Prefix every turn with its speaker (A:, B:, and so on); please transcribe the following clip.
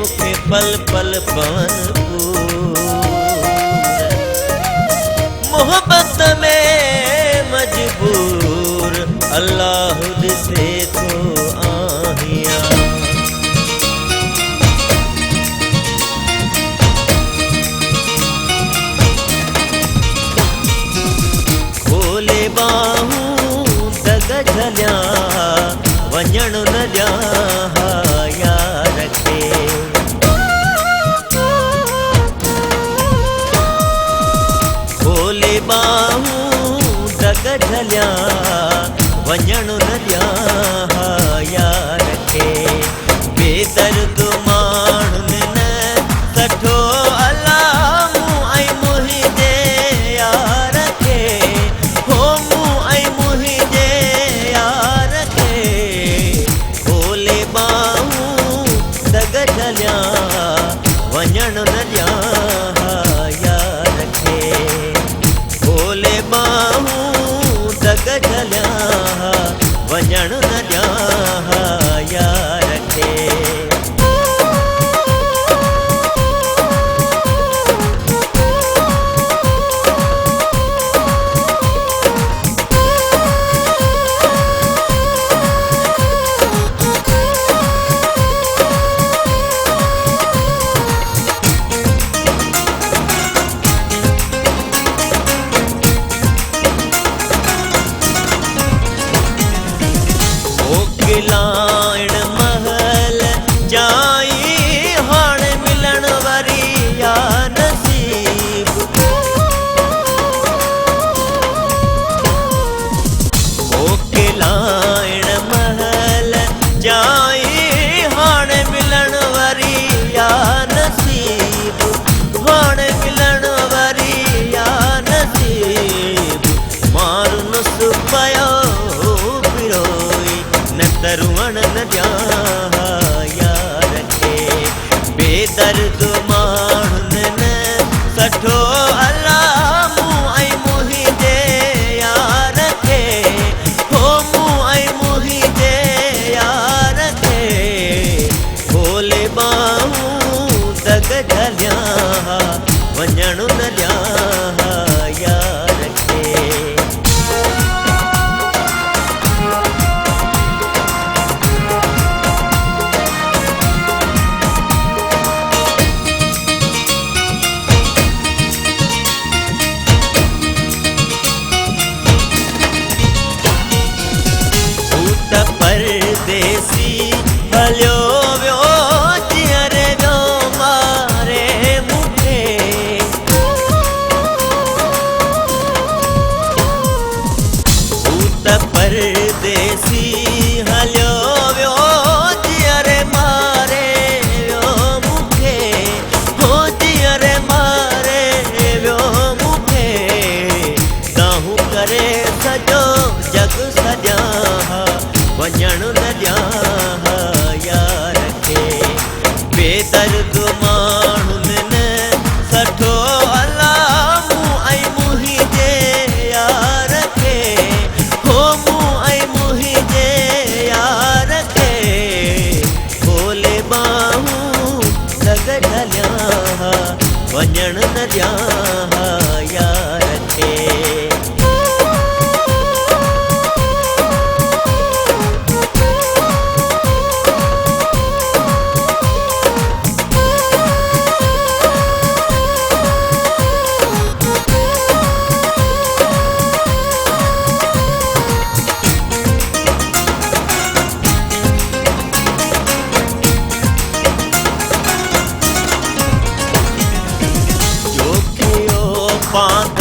A: मूंखे पल पल पवन मोहब्बत में मजबूर अल्लाह ॾिसे थो आहियां। खोले बाहूं दग झलिया वञण न ॾियां यार खे। खोले बाहूं दग झलिया वञण न ॾियां यार खे। बेदर्द माण्हुनि न सठो अलाह मूं ऐं मुंहिंजे यार खे। हो मूं ऐं मुंहिंजे यार खे। खोले बाहूं दग झलिया वञण न ॾियां यार खे। खोले बाहूं दग झलिया वञण न ॾियां यार खे। मोकिलाइण महल जाई हाणे मिलण वरी या नसीब। मोकिलाइण महल जाई हाणे मिलण वरी या नसीब। हाणे मिलण वरी या नसीब। मारू नुस पयो न तरुण न ॾियां यार खे। बेदर्द माण्हुनि न सठो अलाह मूं ऐं मुंहिंजे यार खे। हो मूं ऐं मुंहिंजे यार खे। खोले बाहूं दग झलिया वञण न ॾियां यार खे। परदेसी हलियो वियो जीअर जो मारे मूंखे। हू त परदेसी हलियो वियो जीअर मारे वियो मूंखे। हो जीअर मारे वियो मूंखे। दाहूं करे सॼो जग सॼा वञण न ॾियां यार खे। बेदर्द माण्हुनि न सठो अलाह मूं ऐं मुंहिंजे यार खे। हो मूं ऐं मुंहिंजे यार खे। खोले बाहूं दग झलिया वञण न ॾियां यार खे। बांध